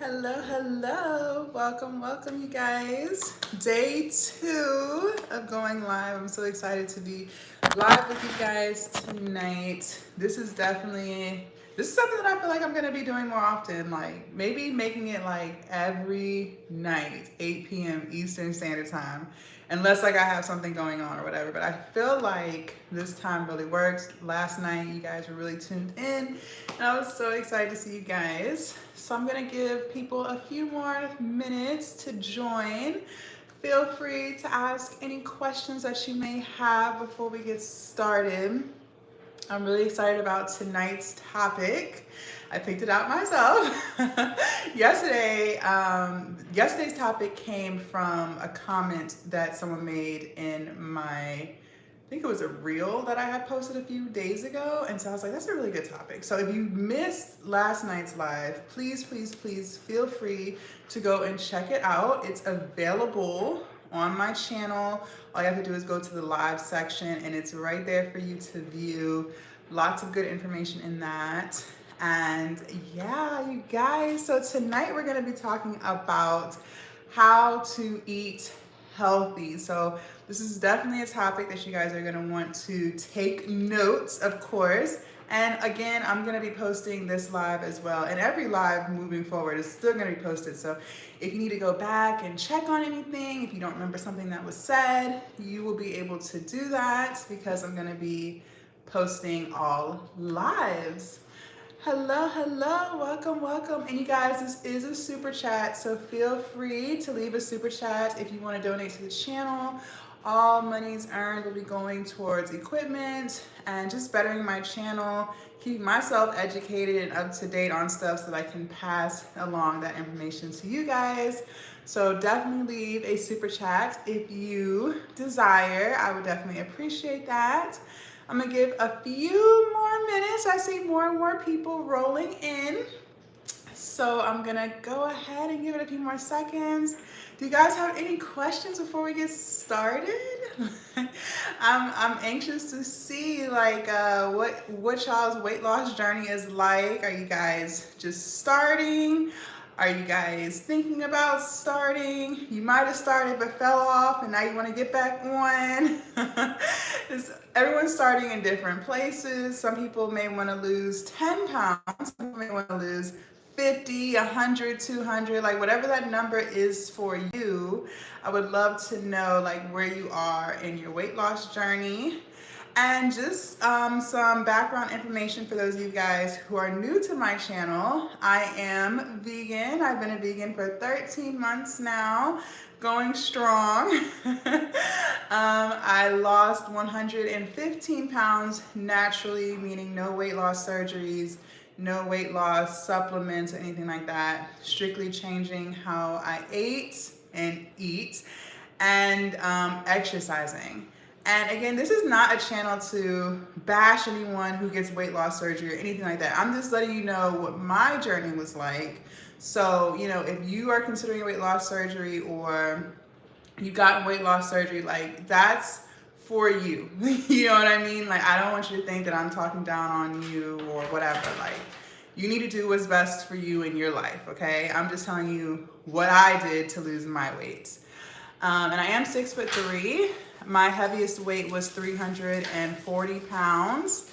Hello, hello. Welcome, you guys. Day 2 of going live. I'm so excited to be live with you guys tonight. This is something that I feel like I'm gonna be doing more often. Like maybe making it like every night, 8 p.m. Eastern Standard Time. Unless like I have something going on or whatever. But I feel like this time really works. Last night you guys were really tuned in. And I was so excited to see you guys. So I'm gonna give people a few more minutes to join. Feel free to ask any questions that you may have before we get started. I'm really excited about tonight's topic. I picked it out myself. Yesterday's topic came from a comment that someone made in I think it was a reel that I had posted a few days ago. And so I was like, that's a really good topic. So if you missed last night's live, please feel free to go and check it out. It's available on my channel. All you have to do is go to the live section and it's right there for you to view. Lots of good information in that. And yeah, you guys, so tonight we're going to be talking about how to eat healthy. So this is definitely a topic that you guys are going to want to take notes, of course. And again, I'm going to be posting this live as well. And every live moving forward is still going to be posted. So if you need to go back and check on anything, if you don't remember something that was said, you will be able to do that because I'm going to be posting all lives. Hello, welcome. And you guys, this is a super chat, so feel free to leave a super chat if you want to donate to the channel. All monies earned will be going towards equipment and just bettering my channel, keeping myself educated and up to date on stuff so that I can pass along that information to you guys. So definitely leave a super chat if you desire. I would definitely appreciate that. I'm gonna give a few more minutes. I see more and more people rolling in. So I'm gonna go ahead and give it a few more seconds. Do you guys have any questions before we get started? I'm anxious to see like what y'all's weight loss journey is like. Are you guys just starting? Are you guys thinking about starting? You might have started but fell off and now you want to get back on. Everyone's starting in different places. Some people may want to lose 10 pounds. Some people may want to lose 50, 100, 200, like whatever that number is for you. I would love to know like where you are in your weight loss journey. And just some background information for those of you guys who are new to my channel. I am vegan. I've been a vegan for 13 months now, going strong. I lost 115 pounds naturally, meaning no weight loss surgeries, no weight loss supplements or anything like that. Strictly changing how I ate and eat and exercising. And again, this is not a channel to bash anyone who gets weight loss surgery or anything like that. I'm just letting you know what my journey was like. So, you know, if you are considering weight loss surgery or you got weight loss surgery, like that's for you. You know what I mean? Like, I don't want you to think that I'm talking down on you or whatever. Like, you need to do what's best for you in your life, okay? I'm just telling you what I did to lose my weight. And I am 6'3". My heaviest weight was 340 pounds.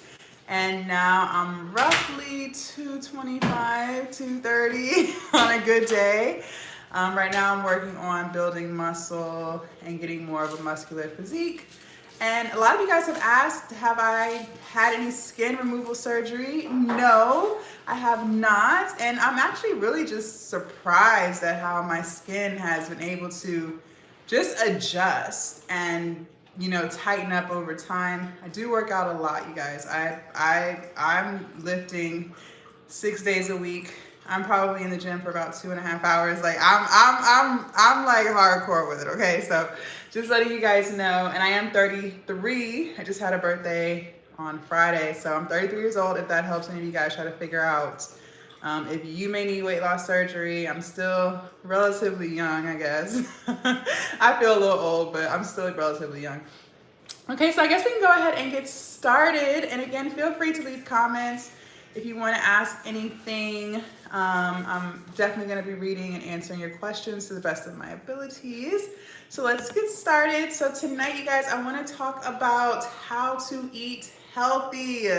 And now I'm roughly 225, 230 on a good day. Right now I'm working on building muscle and getting more of a muscular physique. And a lot of you guys have asked, have I had any skin removal surgery? No, I have not. And I'm actually really just surprised at how my skin has been able to just adjust and, you know, tighten up over time. I do work out a lot, you guys. I'm lifting 6 days a week. I'm probably in the gym for about 2.5 hours. Like I'm like hardcore with it. Okay, so just letting you guys know. And I am 33. I just had a birthday on Friday, so I'm 33 years old. If that helps any of you guys try to figure out if you may need weight loss surgery. I'm still relatively young, I guess. I feel a little old, but I'm still relatively young. Okay, so I guess we can go ahead and get started. And again, feel free to leave comments If you want to ask anything, I'm definitely going to be reading and answering your questions to the best of my abilities. So let's get started. So tonight, you guys, I want to talk about how to eat healthy.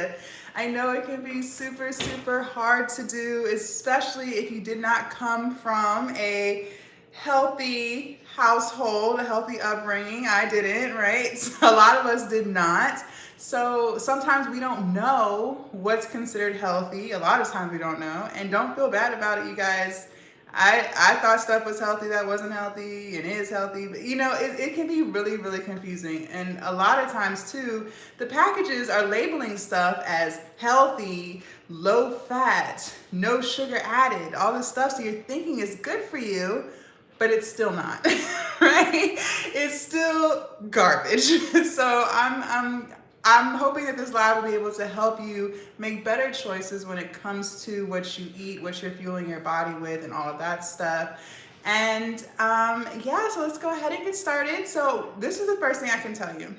I know it can be super, super hard to do, especially if you did not come from a healthy household, a healthy upbringing. I didn't, right? So a lot of us did not. So sometimes we don't know what's considered healthy. A lot of times we don't know. And don't feel bad about it, you guys. I thought stuff was healthy that wasn't healthy and is healthy. But you know, it can be really, really confusing. And a lot of times too, the packages are labeling stuff as healthy, low fat, no sugar added, all this stuff. So you're thinking it's good for you, but it's still not, right? It's still garbage. So I'm hoping that this live will be able to help you make better choices when it comes to what you eat, what you're fueling your body with, and all of that stuff. And yeah, so let's go ahead and get started. So this is the first thing I can tell you,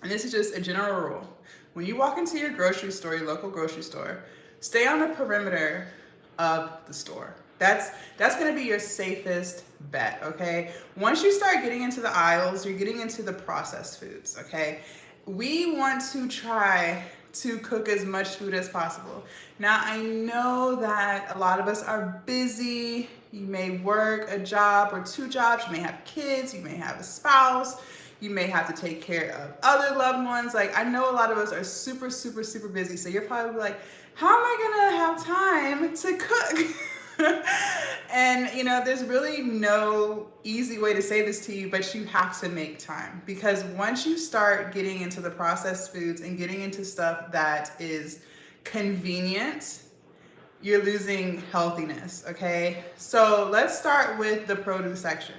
and this is just a general rule. When you walk into your grocery store, your local grocery store, stay on the perimeter of the store. That's going to be your safest bet, okay? Once you start getting into the aisles, you're getting into the processed foods, okay? We want to try to cook as much food as possible. Now, I know that a lot of us are busy. You may work a job or two jobs. You may have kids. You may have a spouse. You may have to take care of other loved ones. Like, I know a lot of us are super, super, super busy. So you're probably like, how am I going to have time to cook? And you know, there's really no easy way to say this to you, but you have to make time, because once you start getting into the processed foods and getting into stuff that is convenient, you're losing healthiness, okay? So let's start with the produce section.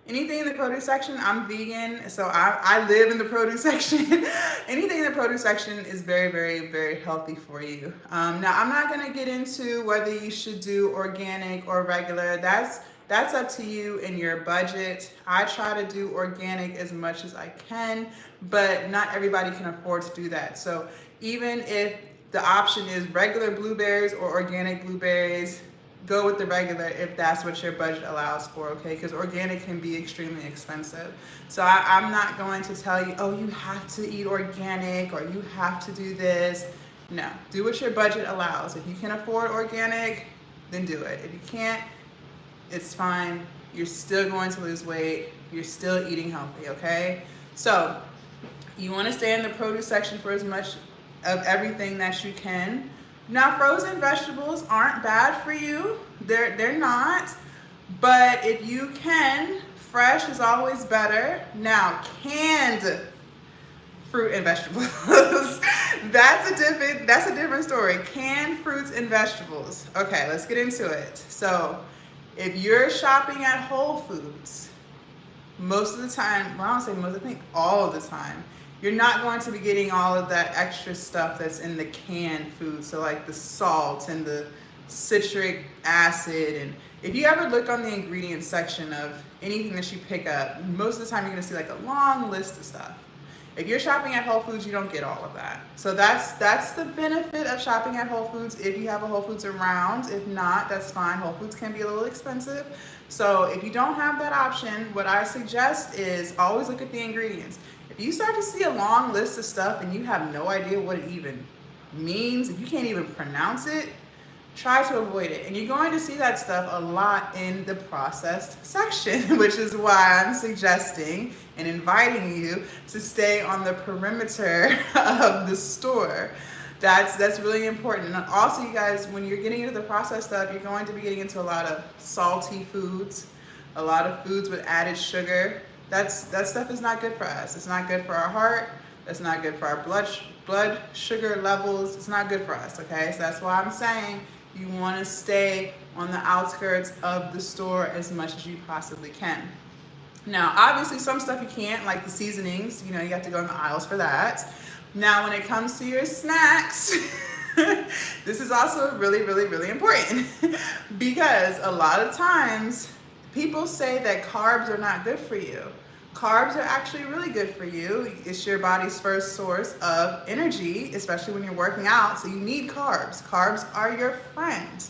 Anything in the produce section, I'm vegan, so I live in the produce section. Anything in the produce section is very, very, very healthy for you. Now, I'm not gonna get into whether you should do organic or regular. That's up to you and your budget. I try to do organic as much as I can, but not everybody can afford to do that. So even if the option is regular blueberries or organic blueberries, go with the regular if that's what your budget allows for, okay? Because organic can be extremely expensive. So I'm not going to tell you, oh, you have to eat organic or you have to do this. No, do what your budget allows. If you can afford organic, then do it. If you can't, it's fine. You're still going to lose weight. You're still eating healthy, okay? So you want to stay in the produce section for as much of everything that you can. Now, frozen vegetables aren't bad for you. They're not. But if you can, fresh is always better. Now, canned fruit and vegetables. That's a different story. Canned fruits and vegetables. Okay, let's get into it. So, if you're shopping at Whole Foods, most of the time, well, I don't say most, I think all of the time, you're not going to be getting all of that extra stuff that's in the canned food. So like the salt and the citric acid. And if you ever look on the ingredients section of anything that you pick up, most of the time you're gonna see like a long list of stuff. If you're shopping at Whole Foods, you don't get all of that. So that's the benefit of shopping at Whole Foods if you have a Whole Foods around. If not, that's fine. Whole Foods can be a little expensive. So if you don't have that option, what I suggest is always look at the ingredients. If you start to see a long list of stuff and you have no idea what it even means, if you can't even pronounce it, try to avoid it. And you're going to see that stuff a lot in the processed section, which is why I'm suggesting and inviting you to stay on the perimeter of the store. That's really important. And also, you guys, when you're getting into the processed stuff, you're going to be getting into a lot of salty foods, a lot of foods with added sugar. That stuff is not good for us. It's not good for our heart. It's not good for our blood sugar levels. It's not good for us, okay? So that's why I'm saying you want to stay on the outskirts of the store as much as you possibly can. Now, obviously, some stuff you can't, like the seasonings, you have to go in the aisles for that. Now, when it comes to your snacks, this is also really, really, really important because a lot of times people say that carbs are not good for you. Carbs are actually really good for you. It's your body's first source of energy, especially when you're working out. So you need carbs. Carbs are your friend.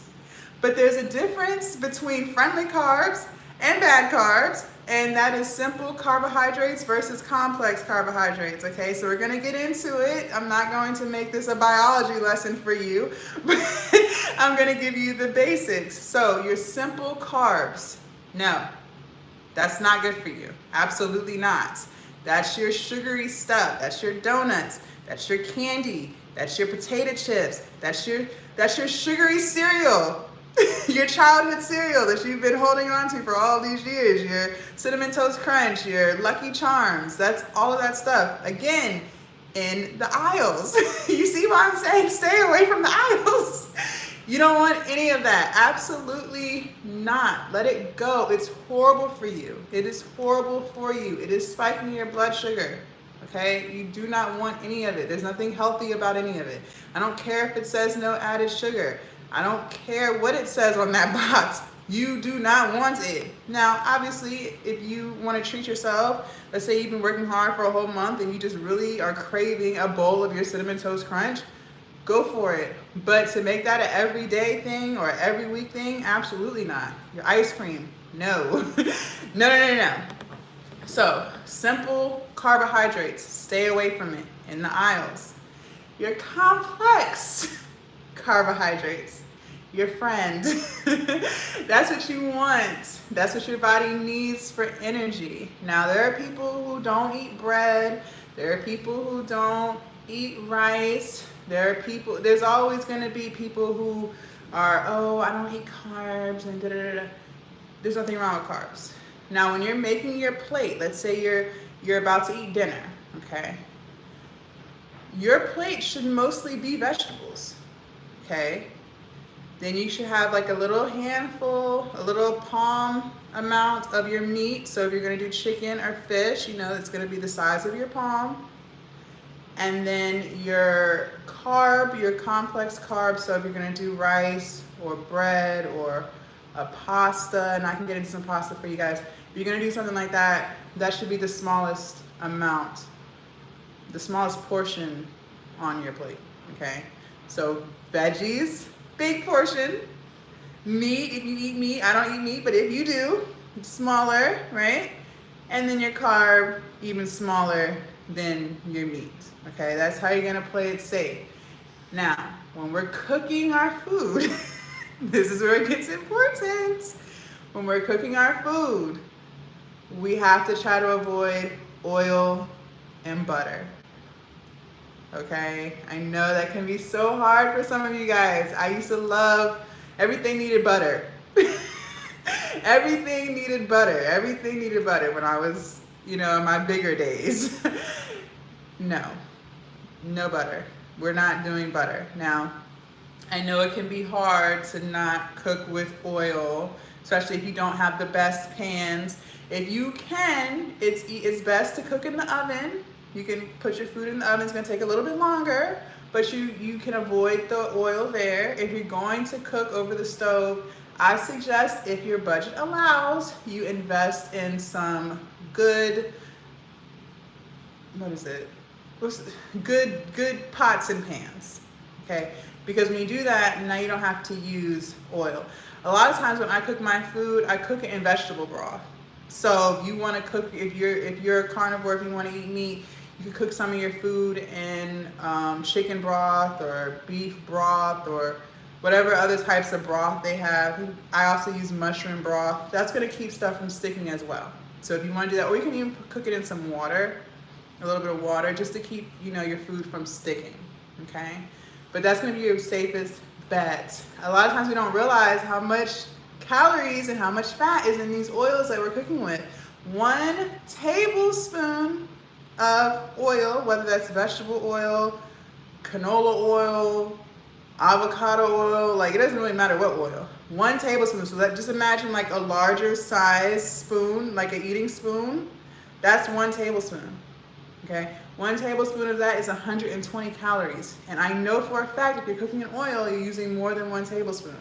But there's a difference between friendly carbs and bad carbs, and that is simple carbohydrates versus complex carbohydrates. Okay, so we're gonna get into it. I'm not going to make this a biology lesson for you, but I'm gonna give you the basics. So your simple carbs, no, that's not good for you. Absolutely not. That's your sugary stuff. That's your donuts. That's your candy. That's your potato chips. That's your sugary cereal. Your childhood cereal that you've been holding on to for all these years. Your Cinnamon Toast Crunch, your Lucky Charms. That's all of that stuff. Again, in the aisles. You see why I'm saying stay away from the aisles? You don't want any of that. Absolutely not. Let it go. It's horrible for you. It is horrible for you. It is spiking your blood sugar. Okay? You do not want any of it. There's nothing healthy about any of it. I don't care if it says no added sugar. I don't care what it says on that box. You do not want it. Now, obviously, if you want to treat yourself, let's say you've been working hard for a whole month and you just really are craving a bowl of your Cinnamon Toast Crunch, go for it. But to make that an everyday thing or every week thing, absolutely not. Your ice cream, no. No. So, simple carbohydrates, stay away from it in the aisles. Your complex carbohydrates, your friend. That's what you want. That's what your body needs for energy. Now, there are people who don't eat bread. There are people who don't eat rice. There's always going to be people who are, oh, I don't eat carbs and da da da. There's nothing wrong with carbs. Now, when you're making your plate, let's say you're about to eat dinner, okay? Your plate should mostly be vegetables, okay? Then you should have like a little handful, a little palm amount of your meat. So if you're gonna do chicken or fish, you know, it's gonna be the size of your palm. And then your carb, your complex carbs. So if you're gonna do rice or bread or a pasta, and I can get into some pasta for you guys. If you're gonna do something like that, that should be the smallest amount, the smallest portion on your plate, okay? So veggies, big portion. Meat, if you eat meat, I don't eat meat, but if you do, smaller, right? And then your carb, even smaller than your meat, okay? That's how you're gonna play it safe. Now, when we're cooking our food, this is where it gets important. When we're cooking our food, we have to try to avoid oil and butter. Okay, I know that can be so hard for some of you guys. I used to love everything needed butter. Everything needed butter. Everything needed butter when I was, in my bigger days. No butter. We're not doing butter. Now, I know it can be hard to not cook with oil, especially if you don't have the best pans. If you can, it's best to cook in the oven. You can put your food in the oven. It's gonna take a little bit longer, but you can avoid the oil there. If you're going to cook over the stove, I suggest, if your budget allows, you invest in some good, good pots and pans, okay? Because when you do that, now you don't have to use oil. A lot of times when I cook my food, I cook it in vegetable broth. So if you want to cook, if you're a carnivore, if you want to eat meat, you can cook some of your food in chicken broth or beef broth or whatever other types of broth they have. I also use mushroom broth. That's going to keep stuff from sticking as well. So if you want to do that, or you can even cook it in some water, a little bit of water, just to keep your food from sticking. Okay, but that's going to be your safest bet. A lot of times we don't realize how much calories and how much fat is in these oils that we're cooking with. 1 tablespoon of oil, whether that's vegetable oil, canola oil, avocado oil, like it doesn't really matter what oil. 1 tablespoon. So that, just imagine like a larger size spoon, like an eating spoon. That's 1 tablespoon. Okay, 1 tablespoon of that is 120 calories. And I know for a fact if you're cooking in oil, you're using more than 1 tablespoon.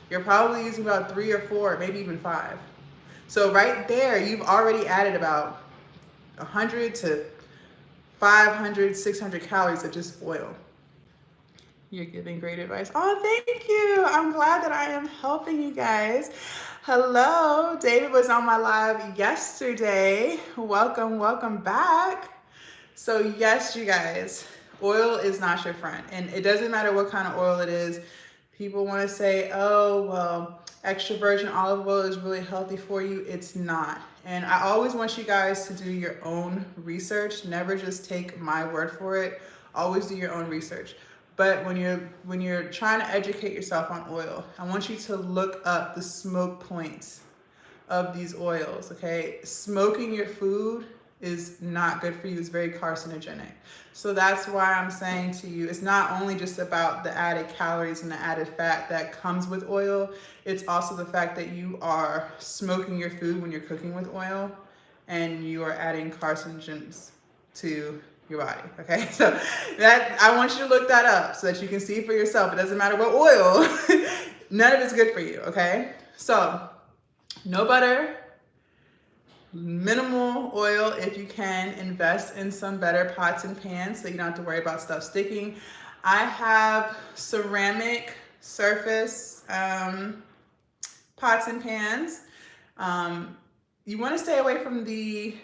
You're probably using about 3 or 4, maybe even 5. So right there, you've already added about 100 to 500, 600 calories of just oil. You're giving great advice. Oh, thank you. I'm glad that I am helping you guys. Hello, David was on my live yesterday. Welcome, welcome back. So yes, you guys, oil is not your friend. And it doesn't matter what kind of oil it is. People want to say, oh, well, extra virgin olive oil is really healthy for you. It's not. And I always want you guys to do your own research. Never just take my word for it. Always do your own research. But when you're trying to educate yourself on oil, I want you to look up the smoke points of these oils, okay? Smoking your food is not good for you. It's very carcinogenic. So that's why I'm saying to you, it's not only just about the added calories and the added fat that comes with oil, it's also the fact that you are smoking your food when you're cooking with oil and you are adding carcinogens to your body, okay? So that, I want you to look that up so that you can see for yourself. It doesn't matter what oil, none of it's good for you, okay? So no butter, minimal oil. If you can, invest in some better pots and pans so you don't have to worry about stuff sticking. I have ceramic surface pots and pans. You want to stay away from the,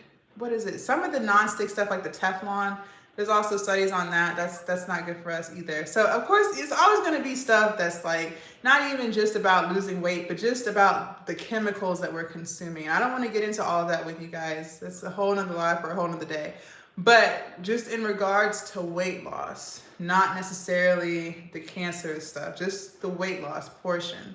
some of the non-stick stuff like the Teflon. There's also studies on that. That's not good for us either. So of course, it's always going to be stuff that's like not even just about losing weight, but just about the chemicals that we're consuming. I don't want to get into all of that with you guys. That's a whole nother life for a whole nother day. But just in regards to weight loss, not necessarily the cancerous stuff, just the weight loss portion.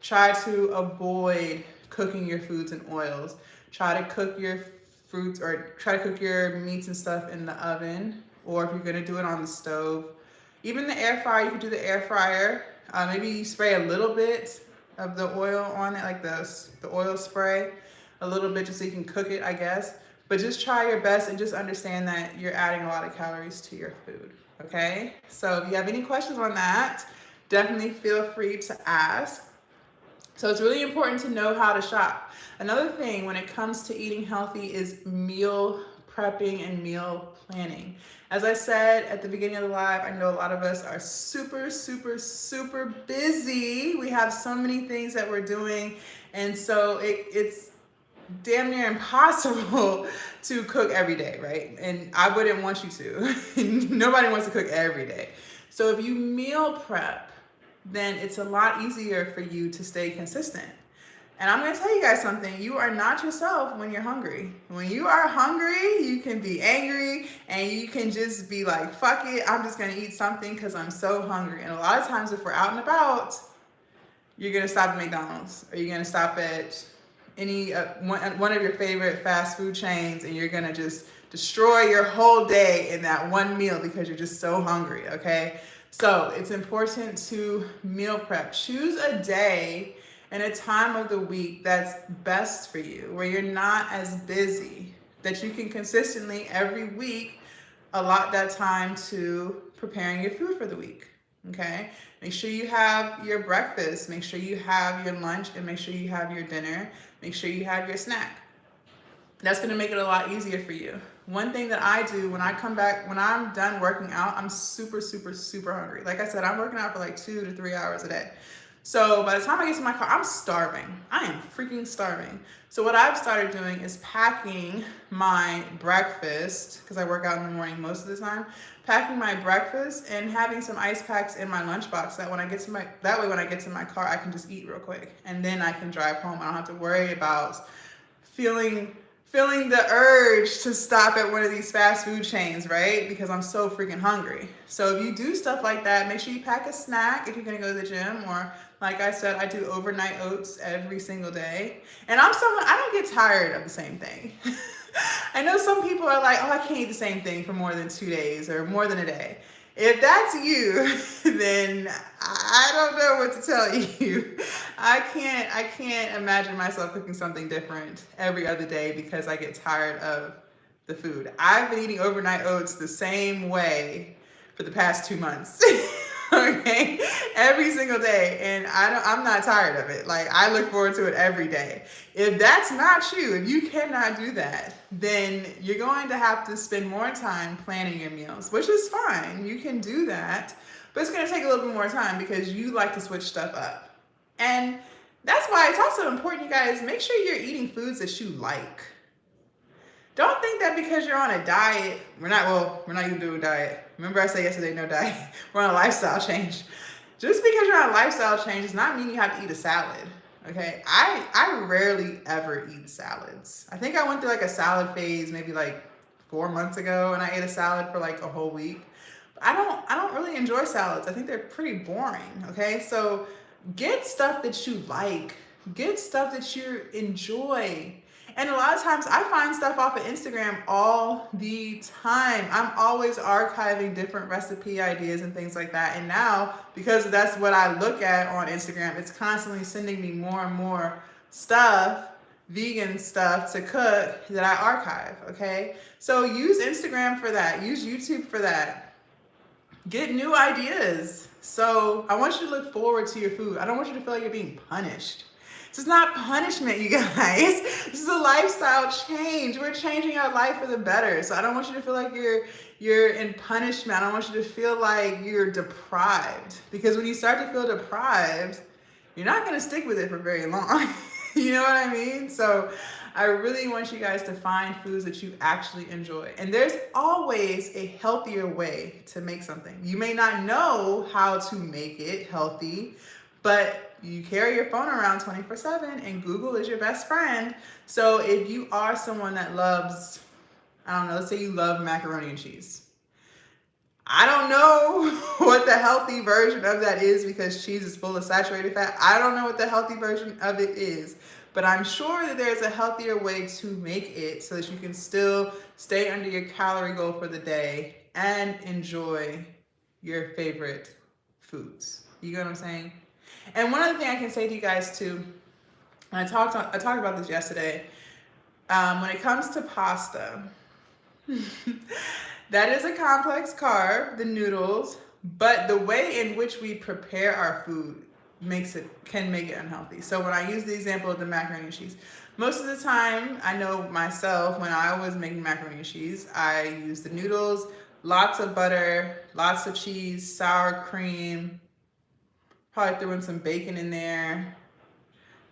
Try to avoid cooking your foods in oils. Try to cook your fruits or try to cook your meats and stuff in the oven, or if you're gonna do it on the stove. Even the air fryer, you can do the air fryer. Maybe you spray a little bit of the oil on it, like the oil spray, a little bit just so you can cook it, I guess. But just try your best and just understand that you're adding a lot of calories to your food, okay? So if you have any questions on that, definitely feel free to ask. So it's really important to know how to shop. Another thing when it comes to eating healthy is meal prepping and meal planning. As I said at the beginning of the live, I know a lot of us are super, super, super busy. We have so many things that we're doing. And so it's damn near impossible to cook every day, right? And I wouldn't want you to. Nobody wants to cook every day. So if you meal prep, then it's a lot easier for you to stay consistent. And I'm going to tell you guys something. You are not yourself when you're hungry. When you are hungry, you can be angry and you can just be like, fuck it, I'm just going to eat something because I'm so hungry. And a lot of times if we're out and about, you're going to stop at McDonald's or you're going to stop at any one of your favorite fast food chains, and you're going to just destroy your whole day in that one meal because you're just so hungry, okay? So it's important to meal prep. Choose a day and a time of the week that's best for you, where you're not as busy, that you can consistently every week allot that time to preparing your food for the week, okay? Make sure you have your breakfast, make sure you have your lunch, and make sure you have your dinner. Make sure you have your snack. That's gonna make it a lot easier for you. One thing that I do when I come back, when I'm done working out, I'm super, super, super hungry. Like I said, I'm working out for like 2 to 3 hours a day. So by the time I get to my car, I'm starving. I am freaking starving. So what I've started doing is packing my breakfast, because I work out in the morning most of the time, packing my breakfast and having some ice packs in my lunchbox that way when I get to my car, I can just eat real quick. And then I can drive home. I don't have to worry about feeling the urge to stop at one of these fast food chains, right? Because I'm so freaking hungry. So if you do stuff like that, make sure you pack a snack if you're gonna go to the gym, or like I said, I do overnight oats every single day. And I'm someone, I don't get tired of the same thing. I know some people are like, oh, I can't eat the same thing for more than 2 days or more than a day. If that's you, then I don't know what to tell you. I can't imagine myself cooking something different every other day because I get tired of the food. I've been eating overnight oats the same way for the past 2 months. Okay, every single day, and I'm not tired of it. Like, I look forward to it every day. If that's not you, if you cannot do that, then you're going to have to spend more time planning your meals, which is fine. You can do that, but it's going to take a little bit more time because you like to switch stuff up. And that's why it's also important, you guys, make sure you're eating foods that you like. Don't think that because you're on a diet, we're not even doing a diet. Remember I said yesterday, no diet. We're on a lifestyle change. Just because you're on a lifestyle change does not mean you have to eat a salad, okay? I rarely ever eat salads. I think I went through like a salad phase maybe like 4 months ago, and I ate a salad for like a whole week. But I don't really enjoy salads. I think they're pretty boring, okay? So get stuff that you like. Get stuff that you enjoy. And a lot of times I find stuff off of Instagram all the time. I'm always archiving different recipe ideas and things like that. And now, because that's what I look at on Instagram, it's constantly sending me more and more stuff, vegan stuff to cook that I archive, okay? So use Instagram for that. Use YouTube for that. Get new ideas. So I want you to look forward to your food. I don't want you to feel like you're being punished. This is not punishment, you guys. This is a lifestyle change. We're changing our life for the better. So I don't want you to feel like you're in punishment. I don't want you to feel like you're deprived. Because when you start to feel deprived, you're not going to stick with it for very long. You know what I mean? So I really want you guys to find foods that you actually enjoy. And there's always a healthier way to make something. You may not know how to make it healthy, but you carry your phone around 24/7 and Google is your best friend. So if you are someone that loves, I don't know, let's say you love macaroni and cheese. I don't know what the healthy version of that is because cheese is full of saturated fat. I don't know what the healthy version of it is, but I'm sure that there's a healthier way to make it so that you can still stay under your calorie goal for the day and enjoy your favorite foods. You get what I'm saying? And one other thing I can say to you guys too, I talked about this yesterday, when it comes to pasta, that is a complex carb, the noodles, but the way in which we prepare our food can make it unhealthy. So when I use the example of the macaroni and cheese, most of the time, I know myself, when I was making macaroni and cheese, I used the noodles, lots of butter, lots of cheese, sour cream, probably threw in some bacon in there,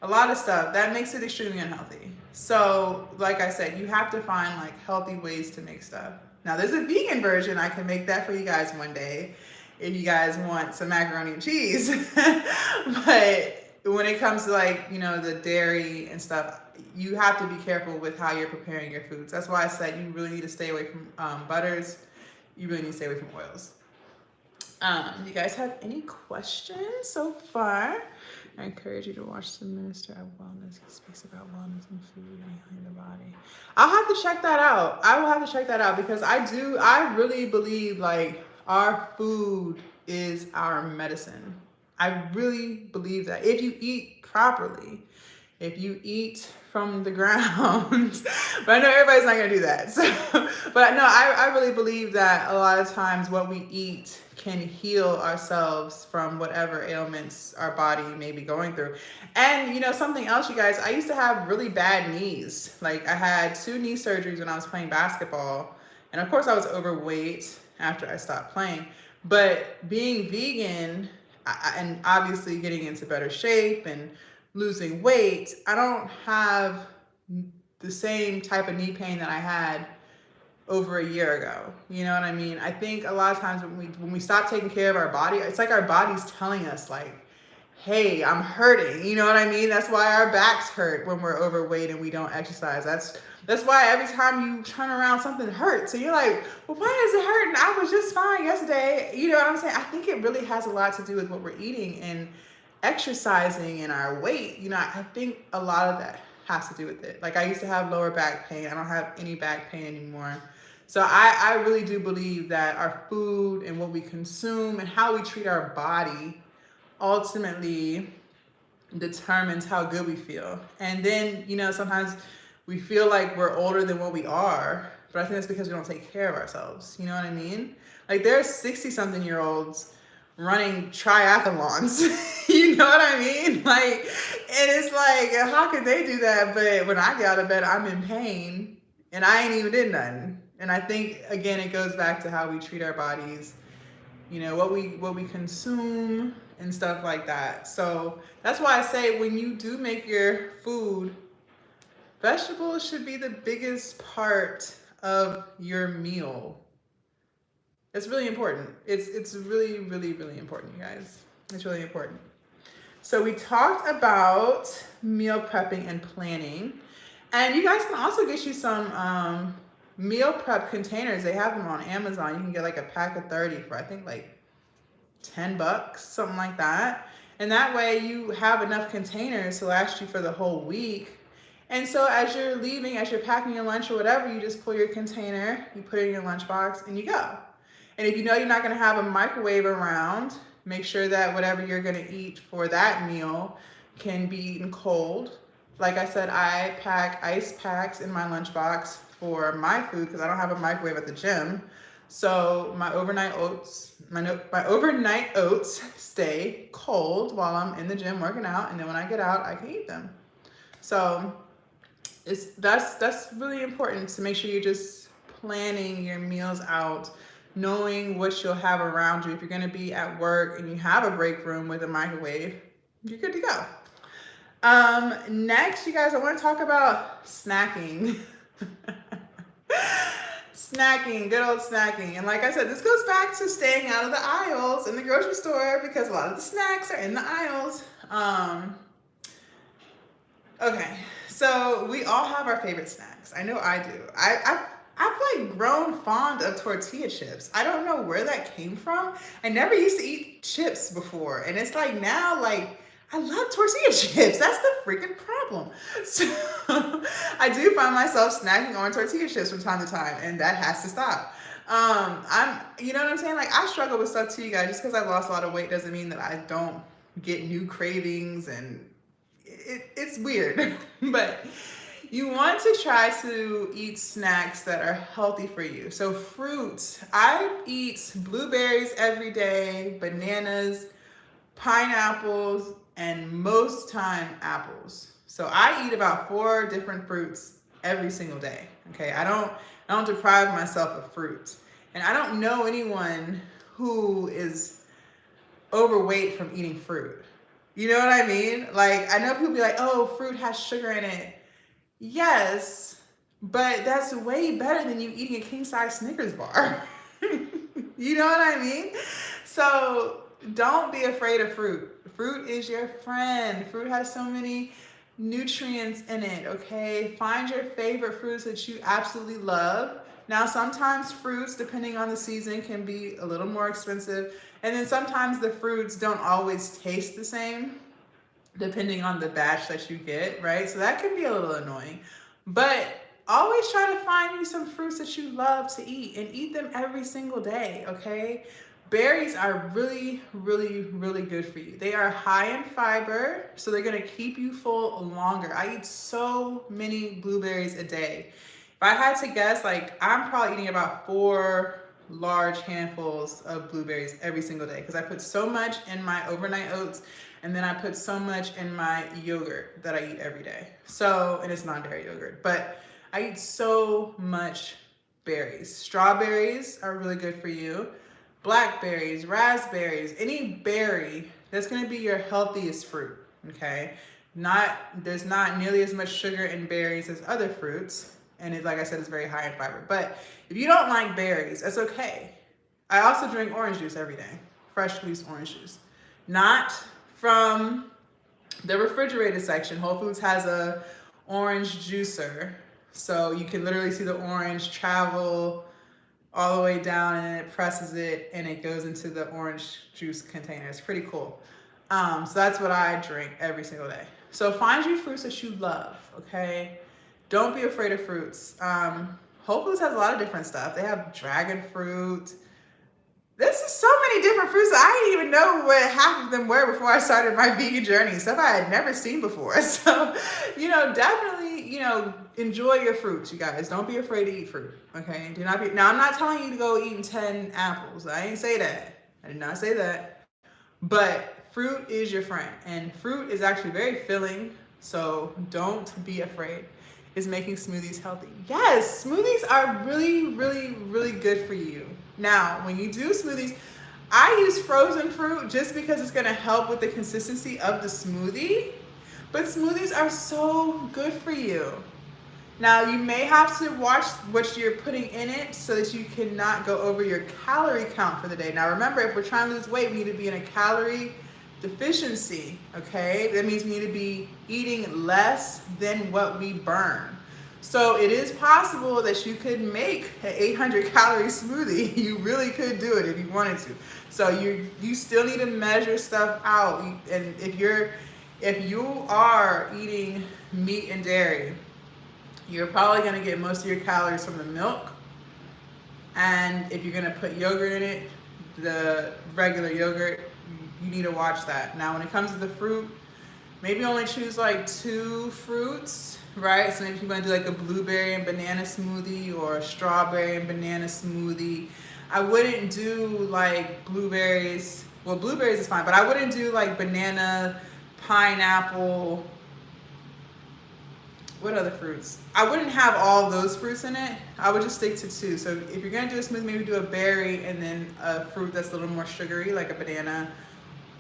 a lot of stuff. That makes it extremely unhealthy. So, like I said, you have to find like healthy ways to make stuff. Now, there's a vegan version. I can make that for you guys one day if you guys want some macaroni and cheese. But when it comes to like, you know, the dairy and stuff, you have to be careful with how you're preparing your foods. That's why I said you really need to stay away from butters. You really need to stay away from oils. You guys have any questions so far? I encourage you to watch the Minister of Wellness. He speaks about wellness and food behind the body. I'll have to check that out. I will have to check that out because I really believe like our food is our medicine. I really believe that if you eat properly, if you eat from the ground, but I know everybody's not gonna do that. So, but no, I really believe that a lot of times what we eat can heal ourselves from whatever ailments our body may be going through. And you know, something else, you guys, I used to have really bad knees. Like I had 2 knee surgeries when I was playing basketball. And of course I was overweight after I stopped playing. But being vegan and obviously getting into better shape and losing weight, I don't have the same type of knee pain that I had over a year ago. You know what I mean? I think a lot of times when we stop taking care of our body, it's like our body's telling us like, hey, I'm hurting. You know what I mean? That's why our backs hurt when we're overweight and we don't exercise. That's why every time you turn around, something hurts. So you're like, well, why is it hurting? I was just fine yesterday. You know what I'm saying? I think it really has a lot to do with what we're eating and exercising and our weight. You know, I think a lot of that has to do with it. Like I used to have lower back pain. I don't have any back pain anymore. So I really do believe that our food and what we consume and how we treat our body ultimately determines how good we feel. And then, you know, sometimes we feel like we're older than what we are, but I think that's because we don't take care of ourselves. You know what I mean? Like there's 60-something-year-olds running triathlons. You know what I mean? Like, and it's like, how could they do that? But when I get out of bed, I'm in pain and I ain't even did nothing. And I think again, it goes back to how we treat our bodies, you know, what we consume and stuff like that. So that's why I say when you do make your food, vegetables should be the biggest part of your meal. It's really important. It's really, really, really important, you guys. It's really important. So we talked about meal prepping and planning. And you guys can also get you some meal prep containers. They have them on Amazon. You can get like a pack of 30 for I think like $10, something like that. And that way you have enough containers to last you for the whole week. And so as you're leaving, as you're packing your lunch or whatever, you just pull your container, you put it in your lunchbox, and you go. And if you know you're not going to have a microwave around, make sure that whatever you're going to eat for that meal can be eaten cold. Like I said, I pack ice packs in my lunchbox for my food because I don't have a microwave at the gym. So my overnight oats, my overnight oats stay cold while I'm in the gym working out, and then when I get out, I can eat them. So that's really important to make sure you're just planning your meals out, knowing what you'll have around you. If you're going to be at work and you have a break room with a microwave, you're good to go. Next, you guys, I want to talk about snacking. Snacking, good old snacking. And like I said, this goes back to staying out of the aisles in the grocery store because a lot of the snacks are in the aisles. Okay, so we all have our favorite snacks. I know I do. I've like grown fond of tortilla chips. I don't know where that came from. I never used to eat chips before. And it's like now, like, I love tortilla chips. That's the freaking problem. So I do find myself snacking on tortilla chips from time to time, and that has to stop. You know what I'm saying? Like, I struggle with stuff too, you guys. Just because I lost a lot of weight doesn't mean that I don't get new cravings, and it's weird. But you want to try to eat snacks that are healthy for you. So fruits, I eat blueberries every day, bananas, pineapples, and most time apples. So I eat about 4 different fruits every single day. Okay, I don't deprive myself of fruit. And I don't know anyone who is overweight from eating fruit. You know what I mean? Like, I know people be like, oh, fruit has sugar in it. Yes, but that's way better than you eating a king-size Snickers bar. You know what I mean? So don't be afraid of fruit. Fruit is your friend. Fruit has so many nutrients in it, okay? Find your favorite fruits that you absolutely love. Now, sometimes fruits, depending on the season, can be a little more expensive. And then sometimes the fruits don't always taste the same, depending on the batch that you get, right? So that can be a little annoying. But always try to find you some fruits that you love to eat and eat them every single day, okay? Berries are really, really, really good for you. They are high in fiber, so they're gonna keep you full longer. I eat so many blueberries a day. If I had to guess, like, I'm probably eating about 4 large handfuls of blueberries every single day because I put so much in my overnight oats, and then I put so much in my yogurt that I eat every day. So, and it's non-dairy yogurt, but I eat so much berries. Strawberries are really good for you. Blackberries, raspberries, any berry that's going to be your healthiest fruit, okay? There's not nearly as much sugar in berries as other fruits, and like I said, it's very high in fiber. But if you don't like berries, that's okay. I also drink orange juice every day, fresh squeezed orange juice. Not from the refrigerated section. Whole Foods has a orange juicer, so you can literally see the orange travel all the way down, and it presses it and it goes into the orange juice container. It's pretty cool. So that's what I drink every single day. So find you fruits that you love, okay? Don't be afraid of fruits. Whole Foods has a lot of different stuff. They have dragon fruit. There's just so many different fruits that I didn't even know what half of them were before I started my vegan journey. Stuff I had never seen before. So, definitely, enjoy your fruits, you guys. Don't be afraid to eat fruit, okay? Now, I'm not telling you to go eating 10 apples. I didn't say that. I did not say that. But fruit is your friend, and fruit is actually very filling, so don't be afraid. Is making smoothies healthy? Yes, smoothies are really, really, really good for you. Now, when you do smoothies, I use frozen fruit just because it's gonna help with the consistency of the smoothie. But smoothies are so good for you. Now, you may have to watch what you're putting in it so that you cannot go over your calorie count for the day. Now, remember, if we're trying to lose weight, we need to be in a calorie deficiency, okay? That means we need to be eating less than what we burn. So it is possible that you could make an 800 calorie smoothie. You really could do it if you wanted to. So you still need to measure stuff out. And if you are eating meat and dairy, you're probably going to get most of your calories from the milk. And if you're going to put yogurt in it, the regular yogurt, you need to watch that. Now, when it comes to the fruit, maybe only choose like 2 fruits, right? So maybe if you're going to do like a blueberry and banana smoothie or a strawberry and banana smoothie. I wouldn't do like blueberries. Well, blueberries is fine, but I wouldn't do like banana, pineapple. What other fruits? I wouldn't have all those fruits in it. I would just stick to 2. So if you're gonna do a smoothie, maybe do a berry and then a fruit that's a little more sugary, like a banana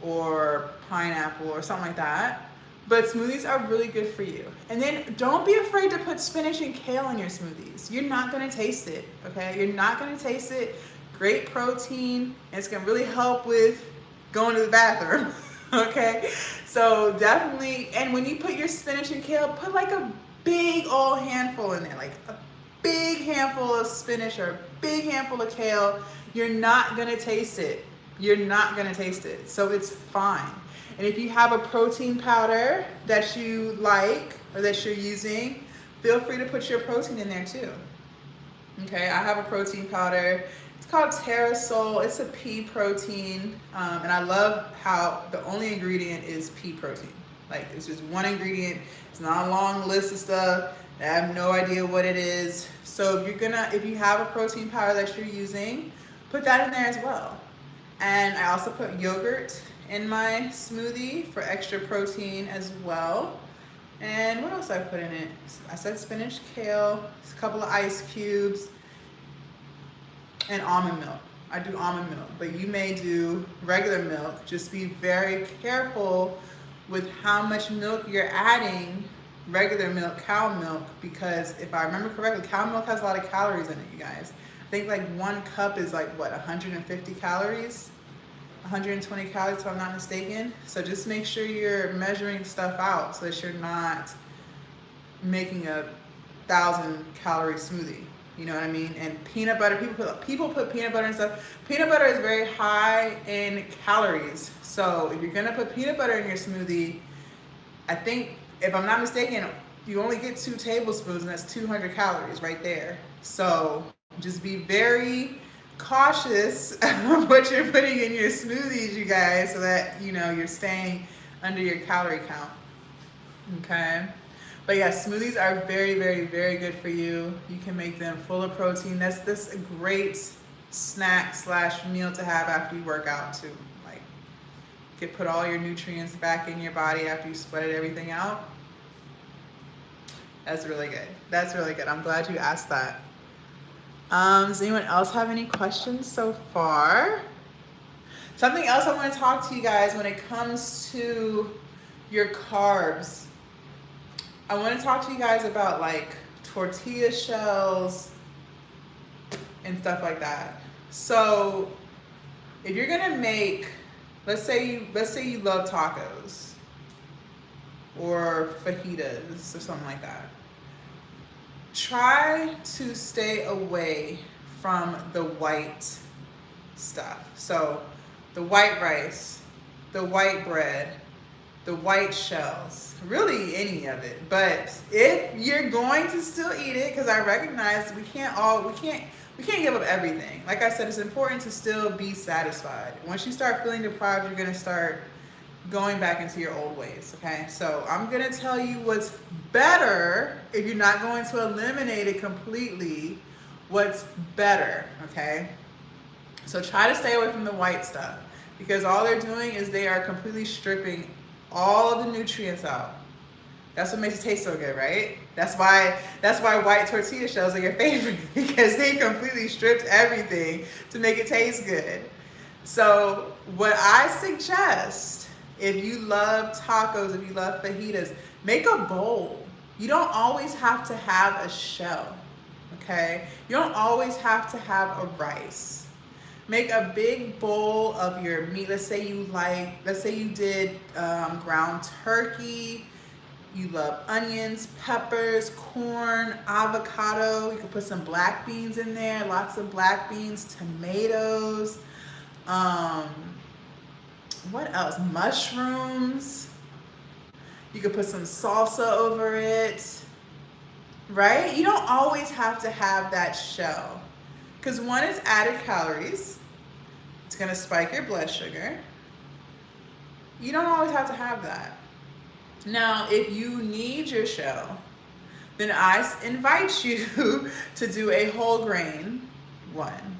or pineapple or something like that. But smoothies are really good for you. And then don't be afraid to put spinach and kale in your smoothies. You're not gonna taste it, okay? You're not gonna taste it. Great protein, and it's gonna really help with going to the bathroom, okay? So definitely, and when you put your spinach and kale, put like a big old handful in there, like a big handful of spinach or a big handful of kale. You're not gonna taste it. You're not gonna taste it, so it's fine. And if you have a protein powder that you like or that you're using, feel free to put your protein in there too. Okay, I have a protein powder. It's called Terrasol. It's a pea protein, and I love how the only ingredient is pea protein. Like, it's just one ingredient. It's not a long list of stuff. I have no idea what it is. So if you have a protein powder that you're using, put that in there as well. And I also put yogurt in my smoothie for extra protein as well. And what else I put in it? I said spinach, kale, a couple of ice cubes, and almond milk. I do almond milk, but you may do regular milk. Just be very careful with how much milk you're adding, regular milk, cow milk, because if I remember correctly, cow milk has a lot of calories in it, you guys. I think like 1 cup is like, what, 150 calories? 120 calories if I'm not mistaken. So just make sure you're measuring stuff out so that you're not making a 1,000 calorie smoothie. You know what I mean? And peanut butter, people put peanut butter and stuff. Peanut butter is very high in calories. So if you're gonna put peanut butter in your smoothie, I think, if I'm not mistaken, you only get 2 tablespoons, and that's 200 calories right there. So just be very cautious of what you're putting in your smoothies, you guys, so that, you know, you're staying under your calorie count. Okay? But yeah, smoothies are very, very, very good for you. You can make them full of protein. That's a great snack / meal to have after you work out too. Like, you can put all your nutrients back in your body after you sweated everything out. That's really good. That's really good. I'm glad you asked that. Does anyone else have any questions so far? Something else I want to talk to you guys when it comes to your carbs. I want to talk to you guys about like tortilla shells and stuff like that. So if you're gonna make, let's say you love tacos or fajitas or something like that, try to stay away from the white stuff. So the white rice, the white bread, the white shells, really any of it. But if you're going to still eat it, because I recognize we can't give up everything. Like I said, it's important to still be satisfied. Once you start feeling deprived, you're gonna start going back into your old ways, okay? So I'm gonna tell you what's better if you're not going to eliminate it completely, what's better, okay? So try to stay away from the white stuff. because all they're doing is they are completely stripping all of the nutrients out. That's what makes it taste so good, right? That's why white tortilla shells are your favorite, because they completely stripped everything to make it taste good. So what I suggest, if you love tacos, if you love fajitas, make a bowl. You don't always have to have a shell, okay? You don't always have to have a rice. Make a big bowl of your meat. Let's say you did ground turkey. You love onions, peppers, corn, avocado. You can put some black beans in there, lots of black beans, tomatoes. What else? Mushrooms. You could put some salsa over it, right? You don't always have to have that shell, because one, is added calories. It's gonna spike your blood sugar. You don't always have to have that. Now, if you need your shell, then I invite you to do a whole grain one.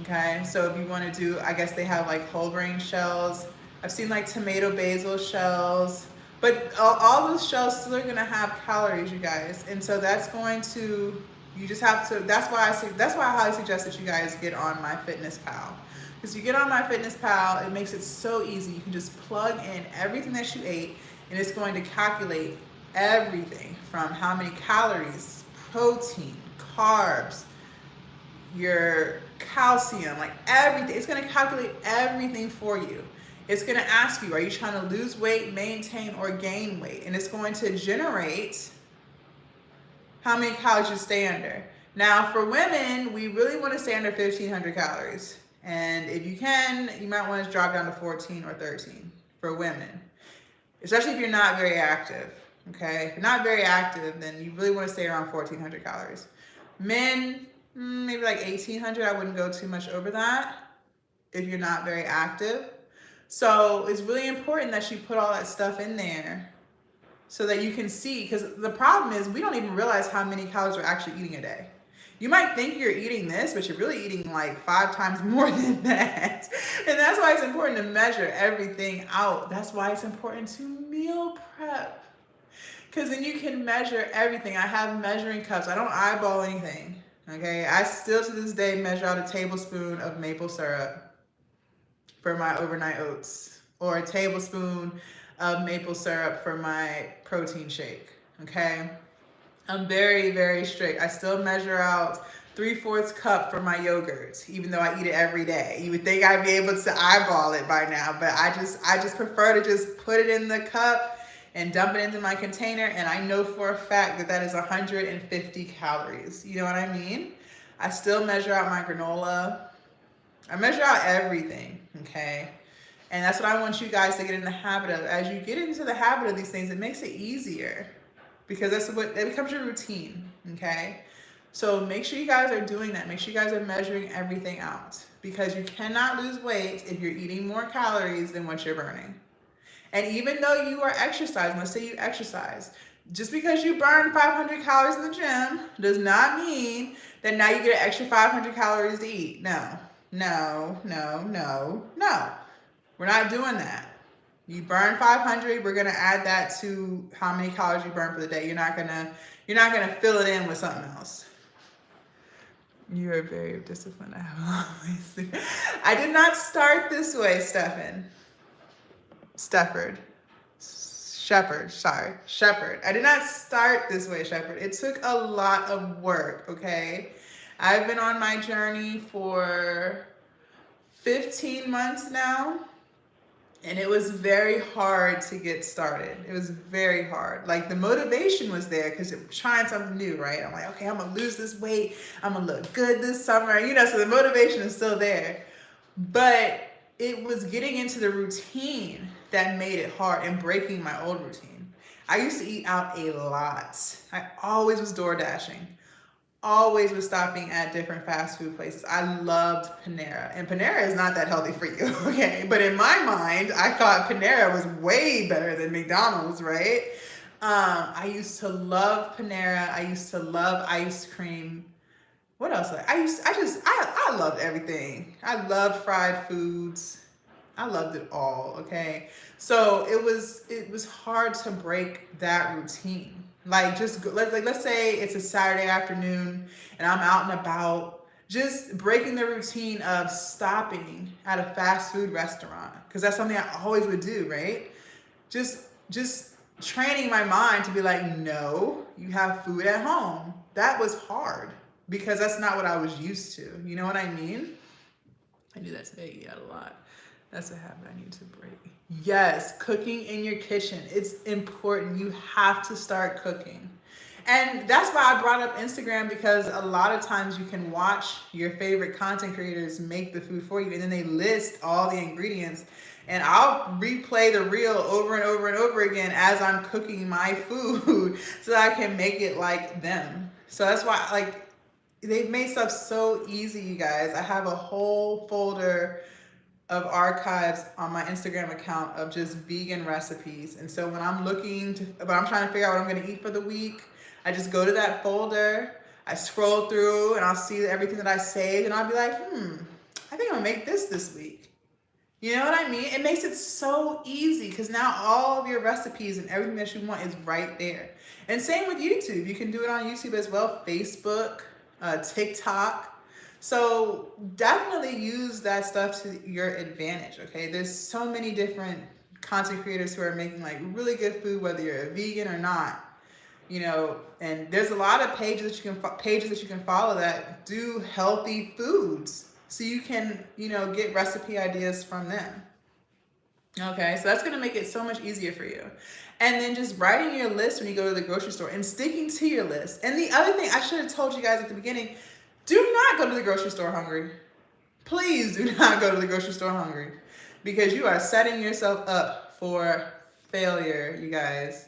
Okay, so if you want to do, I guess they have like whole grain shells. I've seen like tomato basil shells, but all those shells still are going to have calories, you guys. And so that's going to, you just have to, that's why I highly suggest that you guys get on MyFitnessPal. Because you get on MyFitnessPal, it makes it so easy. You can just plug in everything that you ate, and it's going to calculate everything from how many calories, protein, carbs, your calcium, like everything. It's going to calculate everything for you. It's going to ask you, are you trying to lose weight, maintain, or gain weight? And it's going to generate how many calories you stay under. Now, for women, we really want to stay under 1,500 calories. And if you can, you might want to drop down to 14 or 13 for women, especially if you're not very active. Okay, if you're not very active, then you really want to stay around 1,400 calories. Men, maybe like 1,800. I wouldn't go too much over that if you're not very active. So it's really important that you put all that stuff in there so that you can see, because the problem is we don't even realize how many calories we're actually eating a day. You might think you're eating this, but you're really eating like 5 times more than that. And that's why it's important to measure everything out. That's why it's important to meal prep, because then you can measure everything. I have measuring cups. I don't eyeball anything. Okay, I still to this day measure out a tablespoon of maple syrup for my overnight oats, or a tablespoon of maple syrup for my protein shake. Okay, I'm very, very strict. I still measure out 3/4 cup for my yogurt, even though I eat it every day. You would think I'd be able to eyeball it by now, but I just prefer to just put it in the cup and dump it into my container, and I know for a fact that that is 150 calories. You know what I mean? I still measure out my granola. I measure out everything, okay? And that's what I want you guys to get in the habit of. As you get into the habit of these things, it makes it easier, because it becomes your routine, okay? So make sure you guys are doing that. Make sure you guys are measuring everything out, because you cannot lose weight if you're eating more calories than what you're burning. And even though you are exercising, let's say you exercise, just because you burn 500 calories in the gym does not mean that now you get an extra 500 calories to eat. No. We're not doing that. You burn 500, we're gonna add that to how many calories you burn for the day. You're not gonna fill it in with something else. You are very disciplined. I did not start this way, Shepherd. I did not start this way, Shepherd. It took a lot of work, okay? I've been on my journey for 15 months now, and it was very hard to get started. It was very hard. Like, the motivation was there because I'm trying something new, right? I'm like, okay, I'm gonna lose this weight. I'm gonna look good this summer. You know, so the motivation is still there. But it was getting into the routine that made it hard, and breaking my old routine. I used to eat out a lot. I always was door dashing. Always was stopping at different fast food places. I loved Panera, and Panera is not that healthy for you, okay? But in my mind, I thought Panera was way better than McDonald's, right? I used to love Panera. I used to love ice cream. what else? I loved everything. I loved fried foods. I loved it all. Okay. So it was hard to break that routine. Like just let's say it's a Saturday afternoon and I'm out and about, just breaking the routine of stopping at a fast food restaurant, because that's something I always would do, right? Just training my mind to be like, no, you have food at home. That was hard because that's not what I was used to. You know what I mean? I do that today, eat out a lot. That's a habit I need to break. Yes, cooking in your kitchen. It's important. You have to start cooking. And that's why I brought up Instagram, because a lot of times you can watch your favorite content creators make the food for you and then they list all the ingredients. And I'll replay the reel over and over and over again as I'm cooking my food so that I can make it like them. So that's why, like, they've made stuff so easy, you guys. I have a whole folder of archives on my Instagram account of just vegan recipes. And so when I'm I'm trying to figure out what I'm gonna eat for the week, I just go to that folder, I scroll through and I'll see everything that I saved and I'll be like, I think I'm gonna make this week. You know what I mean? It makes it so easy because now all of your recipes and everything that you want is right there. And same with YouTube. You can do it on YouTube as well, Facebook, TikTok. So definitely use that stuff to your advantage, okay? There's so many different content creators who are making like really good food, whether you're a vegan or not, you know, and there's a lot of pages that you can follow that do healthy foods. So you can, you know, get recipe ideas from them. Okay, so that's gonna make it so much easier for you. And then just writing your list when you go to the grocery store and sticking to your list. And the other thing I should have told you guys at the beginning, do not go to the grocery store hungry. Please do not go to the grocery store hungry, because you are setting yourself up for failure, you guys.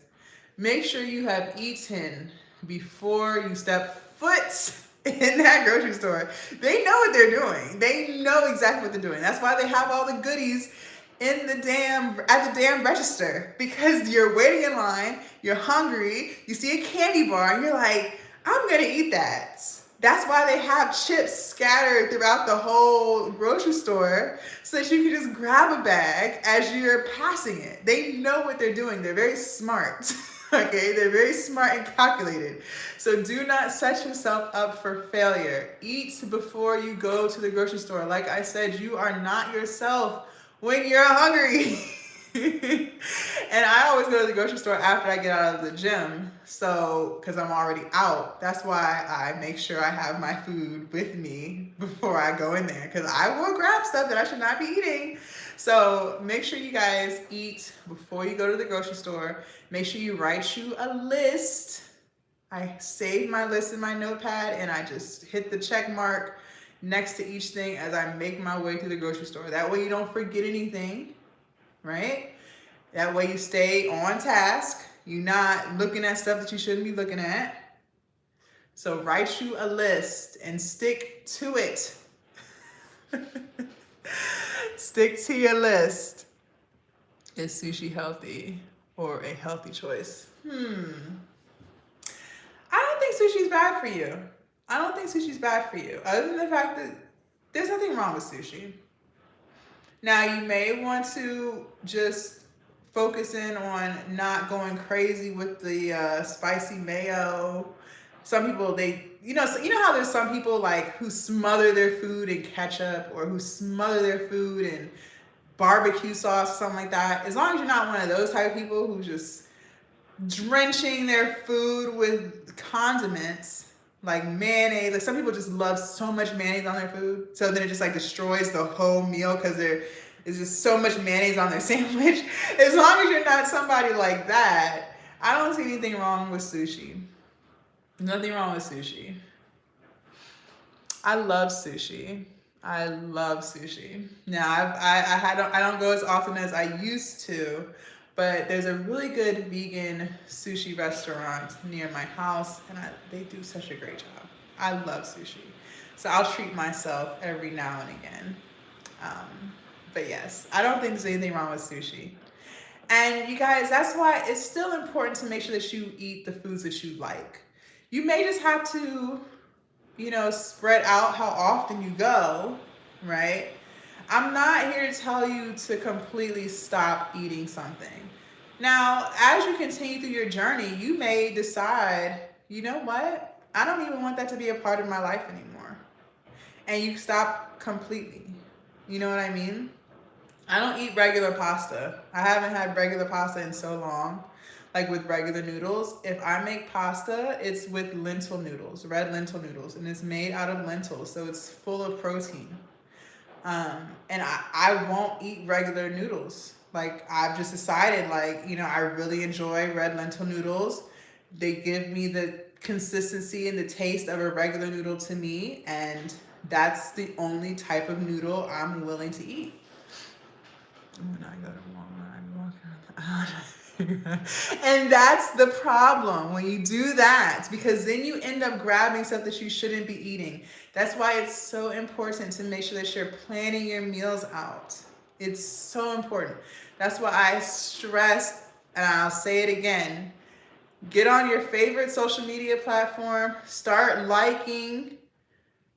Make sure you have eaten before you step foot in that grocery store. They know what they're doing. They know exactly what they're doing. That's why they have all the goodies at the damn register, because you're waiting in line, you're hungry, you see a candy bar, and you're like, I'm gonna eat that. That's why they have chips scattered throughout the whole grocery store, so that you can just grab a bag as you're passing it. They know what they're doing. They're very smart. Okay, they're very smart and calculated. So do not set yourself up for failure. Eat before you go to the grocery store. Like I said, you are not yourself when you're hungry. And I always go to the grocery store after I get out of the gym. So, because I'm already out. That's why I make sure I have my food with me before I go in there, because I will grab stuff that I should not be eating. So make sure you guys eat before you go to the grocery store. Make sure you write you a list. I save my list in my notepad and I just hit the check mark next to each thing as I make my way through the grocery store. That way you don't forget anything, right? That way you stay on task. You're not looking at stuff that you shouldn't be looking at. So write you a list and stick to it. Stick to your list. Is sushi healthy or a healthy choice? I don't think sushi's bad for you. I don't think sushi's bad for you, other than the fact that there's nothing wrong with sushi. Now, you may want to just focus in on not going crazy with the spicy mayo. Some people, you know how there's some people like who smother their food in ketchup, or who smother their food in barbecue sauce or something like that. As long as you're not one of those type of people who's just drenching their food with condiments like mayonnaise. Like some people just love so much mayonnaise on their food, so then it just like destroys the whole meal because there's just so much mayonnaise on their sandwich. As long as you're not somebody like that, I don't see anything wrong with sushi. Nothing wrong with sushi. I love sushi. I love sushi. Now I don't go as often as I used to, but there's a really good vegan sushi restaurant near my house, and they do such a great job. I love sushi, so I'll treat myself every now and again. But yes, I don't think there's anything wrong with sushi. And you guys, that's why it's still important to make sure that you eat the foods that you like. You may just have to spread out how often you go, right? I'm not here to tell you to completely stop eating something. Now, as you continue through your journey, you may decide, you know what? I don't even want that to be a part of my life anymore. And you stop completely. You know what I mean? I don't eat regular pasta. I haven't had regular pasta in so long, like with regular noodles. If I make pasta, it's with lentil noodles, red lentil noodles, and it's made out of lentils, so it's full of protein. And I won't eat regular noodles. Like, I've just decided, like, I really enjoy red lentil noodles. They give me the consistency and the taste of a regular noodle to me, and that's the only type of noodle I'm willing to eat. When I go to Walmart, I'm walking around. And that's the problem when you do that, because then you end up grabbing stuff that you shouldn't be eating. That's why it's so important to make sure that you're planning your meals out. It's so important. That's why I stress, and I'll say it again, get on your favorite social media platform, start liking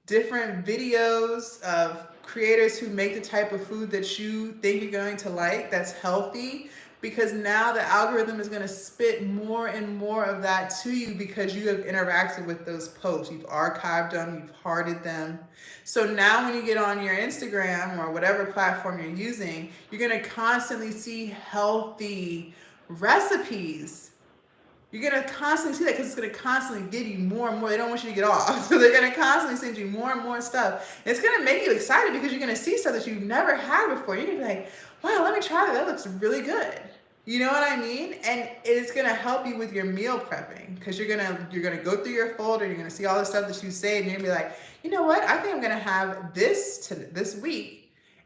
different videos of creators who make the type of food that you think you're going to like, that's healthy, because now the algorithm is going to spit more and more of that to you because you have interacted with those posts. You've archived them, you've hearted them. So now when you get on your Instagram or whatever platform you're using, you're going to constantly see healthy recipes. You're going to constantly see that because it's going to constantly give you more and more. They don't want you to get off. So they're going to constantly send you more and more stuff. And it's going to make you excited because you're going to see stuff that you've never had before. You're going to be like, wow, let me try that. That looks really good. You know what I mean? And it's going to help you with your meal prepping because you're going to go through your folder. You're going to see all the stuff that you saved. And you're going to be like, you know what? I think I'm going to have this week.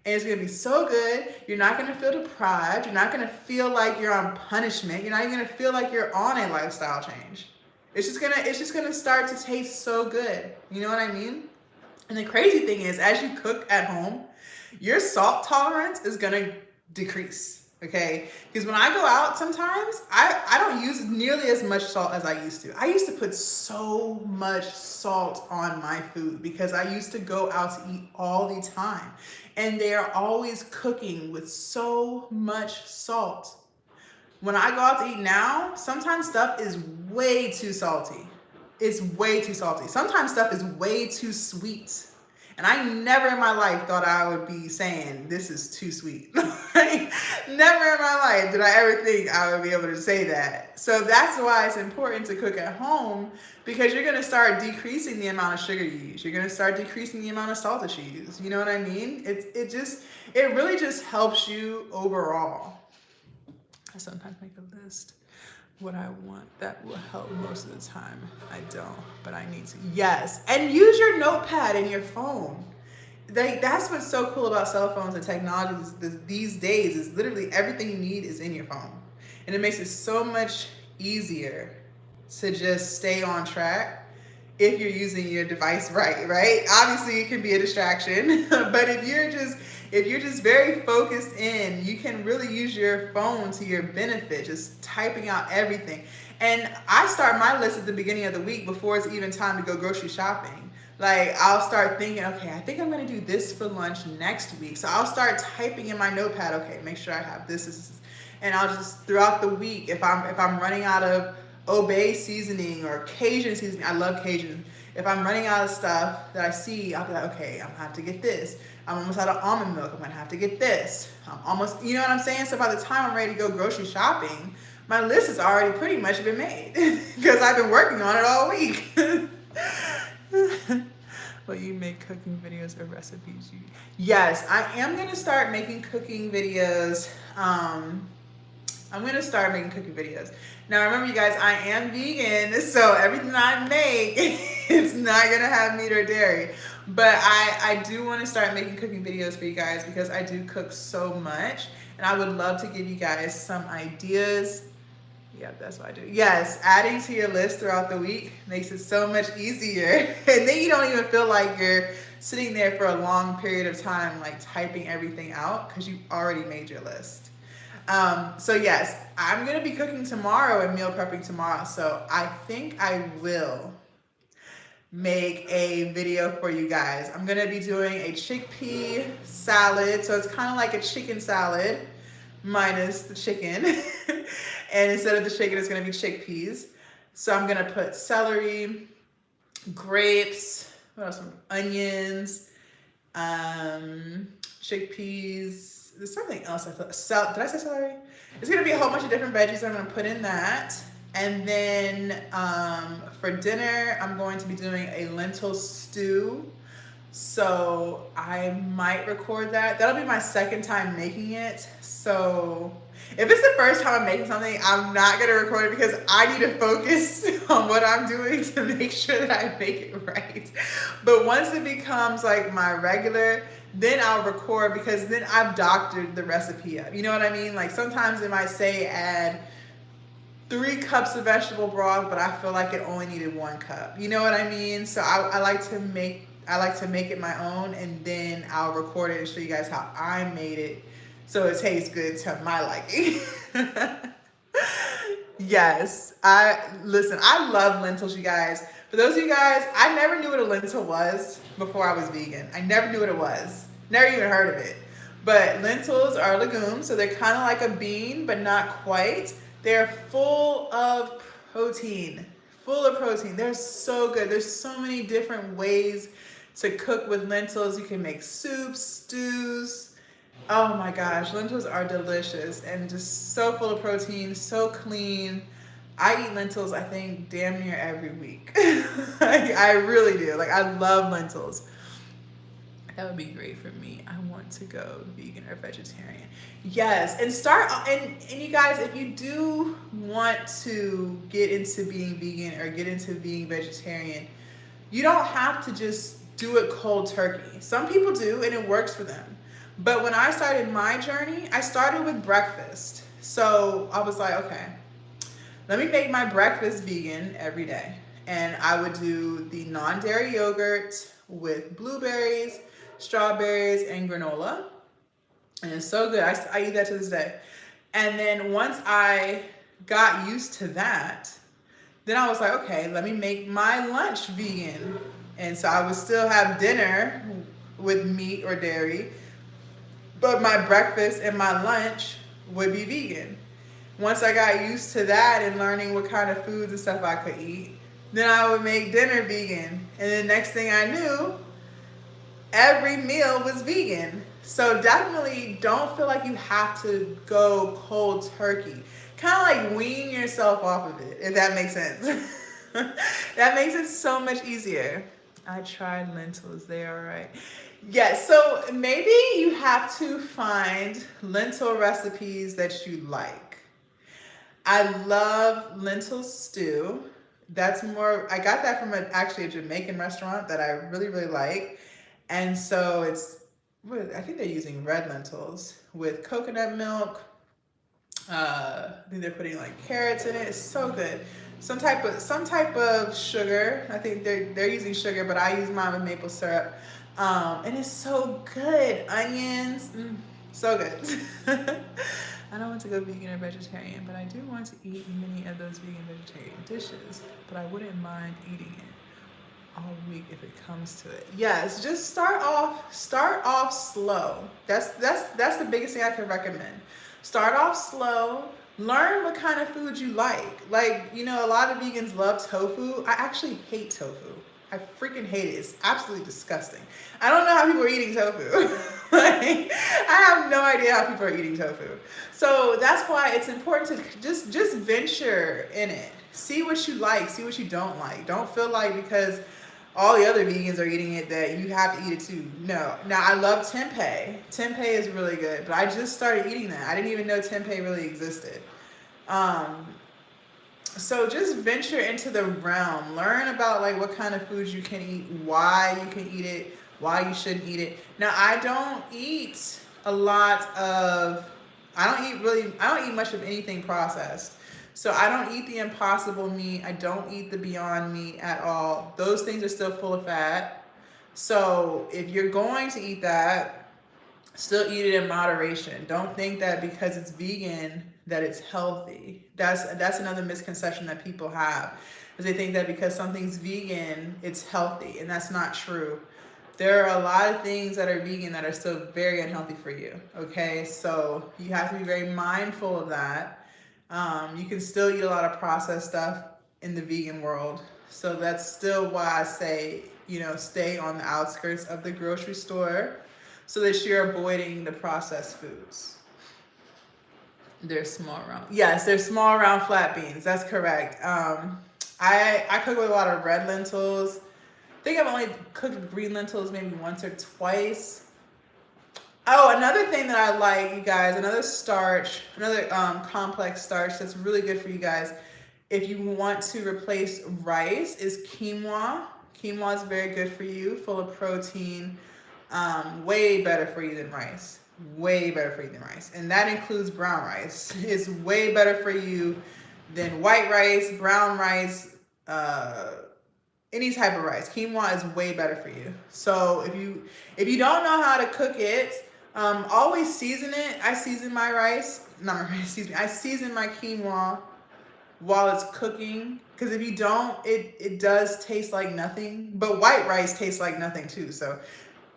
And it's going to be so good. You're not going to feel deprived. You're not going to feel like you're on punishment. You're not even going to feel like you're on a lifestyle change. It's just going to start to taste so good. You know what I mean? And the crazy thing is, as you cook at home, your salt tolerance is going to decrease. Okay? Because when I go out sometimes, I don't use nearly as much salt as I used to. I used to put so much salt on my food because I used to go out to eat all the time. And they are always cooking with so much salt. When I go out to eat now, sometimes stuff is way too salty. It's way too salty. Sometimes stuff is way too sweet. And I never in my life thought I would be saying, this is too sweet. Never in my life did I ever think I would be able to say that. So that's why it's important to cook at home, because you're going to start decreasing the amount of sugar you use. You're going to start decreasing the amount of salt that you use. You know what I mean? It really just helps you overall. I sometimes make a list what I want that will help most of the time. I don't, but I need to. Yes, and use your notepad in your phone. That's what's so cool about cell phones and technology these days is literally everything you need is in your phone. And it makes it so much easier to just stay on track if you're using your device right? Obviously it can be a distraction, but if you're just very focused in, you can really use your phone to your benefit, just typing out everything. And I start my list at the beginning of the week before it's even time to go grocery shopping. Like, I'll start thinking, okay, I think I'm going to do this for lunch next week. So I'll start typing in my notepad, okay, make sure I have this. And I'll just, throughout the week, if I'm running out of Obey seasoning or Cajun seasoning, I love Cajun. If I'm running out of stuff that I see, I'll be like, okay, I'm going to have to get this. I'm almost out of almond milk. I'm going to have to get this. I'm almost, you know what I'm saying? So by the time I'm ready to go grocery shopping, my list has already pretty much been made because I've been working on it all week. Well, you make cooking videos or recipes? Yes, I am going to start making cooking videos. I'm going to start making cooking videos. Now, remember, you guys, I am vegan, so everything I make, it's not going to have meat or dairy. But I do want to start making cooking videos for you guys because I do cook so much. And I would love to give you guys some ideas. Yep, that's what I do. Yes, adding to your list throughout the week makes it so much easier. And then you don't even feel like you're sitting there for a long period of time, like typing everything out because you've already made your list. So yes, I'm going to be cooking tomorrow and meal prepping tomorrow. So I think I will make a video for you guys. I'm gonna be doing a chickpea salad. So it's kind of like a chicken salad minus the chicken. And instead of the chicken, it's gonna be chickpeas. So I'm gonna put celery, grapes, what else? Onions, chickpeas. There's something else I thought. Did I say celery? It's gonna be a whole bunch of different veggies I'm gonna put in that. And then for dinner, I'm going to be doing a lentil stew. So I might record that. That'll be my second time making it. So if it's the first time I'm making something, I'm not gonna record it because I need to focus on what I'm doing to make sure that I make it right. But once it becomes like my regular, then I'll record because then I've doctored the recipe up. You know what I mean? Like sometimes it might say add 3 cups of vegetable broth, but I feel like it only needed 1 cup. You know what I mean? So I like to make it my own, and then I'll record it and show you guys how I made it so it tastes good to my liking. Yes, I love lentils, you guys. For those of you guys, I never knew what a lentil was before I was vegan. I never knew what it was. Never even heard of it. But lentils are legumes, so they're kind of like a bean, but not quite. They're full of protein. They're so good. There's so many different ways to cook with lentils. You can make soups, stews. Oh my gosh, lentils are delicious and just so full of protein, so clean. I eat lentils, I think, damn near every week. I really do. Like, I love lentils. That would be great for me. I want to go vegan or vegetarian. Yes, and you guys, if you do want to get into being vegan or get into being vegetarian, you don't have to just do it cold turkey. Some people do, and it works for them. But when I started my journey, I started with breakfast. So I was like, okay, let me make my breakfast vegan every day. And I would do the non-dairy yogurt with blueberries, strawberries, and granola. And it's so good. I eat that to this day. And then once I got used to that, then I was like, okay, let me make my lunch vegan. And so I would still have dinner with meat or dairy, but my breakfast and my lunch would be vegan. Once I got used to that and learning what kind of foods and stuff I could eat, then I would make dinner vegan. And then next thing I knew, every meal was vegan. So definitely don't feel like you have to go cold turkey. Kind of like wean yourself off of it, if that makes sense. That makes it so much easier. I tried lentils, they are right. Yes, so maybe you have to find lentil recipes that you like. I love lentil stew. That's more, I got that from actually a Jamaican restaurant that I really, really like. And so I think they're using red lentils with coconut milk. I think they're putting like carrots in it. It's so good. Some type of sugar. I think they're using sugar, but I use mine with maple syrup. And it's so good. Onions, so good. I don't want to go vegan or vegetarian, but I do want to eat many of those vegan vegetarian dishes. But I wouldn't mind eating it all week if it comes to it. Yes, just start off slow. That's the biggest thing I can recommend. Start off slow. Learn what kind of food you like. Like, you know, a lot of vegans love tofu. I actually hate tofu. I freaking hate it. It's absolutely disgusting. I don't know how people are eating tofu. Like, I have no idea how people are eating tofu. So that's why it's important to just venture in it. See what you like, see what you don't like. Don't feel like because all the other vegans are eating it that you have to eat it too. No. Now, I love tempeh. Tempeh is really good, but I just started eating that. I didn't even know tempeh really existed. So just venture into the realm. Learn about like what kind of foods you can eat, why you can eat it, why you shouldn't eat it. Now, I don't eat much of anything processed. So I don't eat the Impossible meat. I don't eat the Beyond Meat at all. Those things are still full of fat. So if you're going to eat that, Still eat it in moderation. Don't think that because it's vegan that it's healthy. That's another misconception that people have, is they think that because something's vegan, it's healthy, and that's not true. There are a lot of things that are vegan that are still very unhealthy for you. Okay, so you have to be very mindful of that. You can still eat a lot of processed stuff in the vegan world. So that's still why I say, stay on the outskirts of the grocery store so that you're avoiding the processed foods. They're small round. Yes, they're small round flat beans. That's correct. I cook with a lot of red lentils. I think I've only cooked green lentils maybe once or twice. Oh, another thing that I like, you guys, another starch, another complex starch that's really good for you guys if you want to replace rice is quinoa. Quinoa is very good for you, full of protein, way better for you than rice. Way better for you than rice. And that includes brown rice. It's way better for you than white rice, brown rice, any type of rice. Quinoa is way better for you. So if you don't know how to cook it, always season it. I season my rice, not my rice, excuse me. I season my quinoa while it's cooking, because if you don't, it does taste like nothing. But white rice tastes like nothing too. So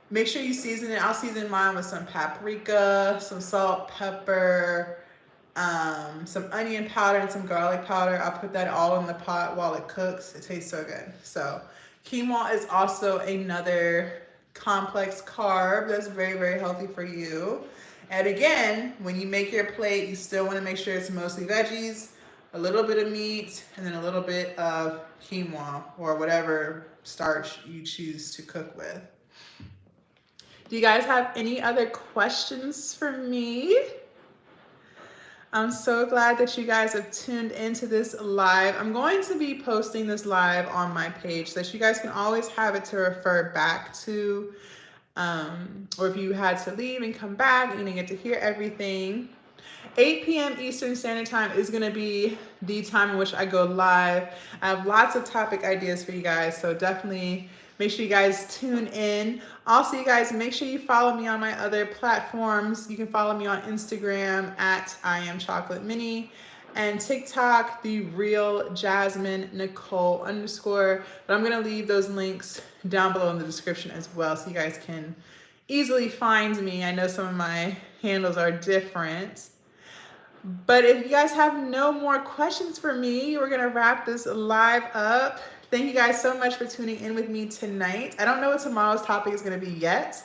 make sure you season it. I'll season mine with some paprika, some salt, pepper, some onion powder, and some garlic powder. I'll put that all in the pot while it cooks. It tastes so good. So quinoa is also another complex carb that's very, very healthy for you. And again, when you make your plate, you still want to make sure it's mostly veggies, a little bit of meat, and then a little bit of quinoa or whatever starch you choose to cook with. Do you guys have any other questions for me? I'm so glad that you guys have tuned into this live. I'm going to be posting this live on my page so that you guys can always have it to refer back to, or if you had to leave and come back and you didn't get to hear everything. 8 p.m. Eastern Standard Time is going to be the time in which I go live. I have lots of topic ideas for you guys, so definitely make sure you guys tune in. Also, you guys, make sure you follow me on my other platforms. You can follow me on Instagram at IamChocolateMini and TikTok, the real Jasmine Nicole _. But I'm going to leave those links down below in the description as well so you guys can easily find me. I know some of my handles are different. But if you guys have no more questions for me, we're going to wrap this live up. Thank you guys so much for tuning in with me tonight. I don't know what tomorrow's topic is going to be yet,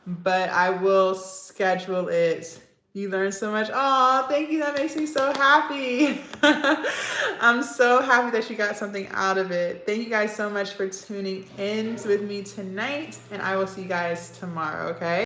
but I will schedule it. You learned so much. Oh, thank you. That makes me so happy. I'm so happy that you got something out of it. Thank you guys so much for tuning in with me tonight, and I will see you guys tomorrow, okay?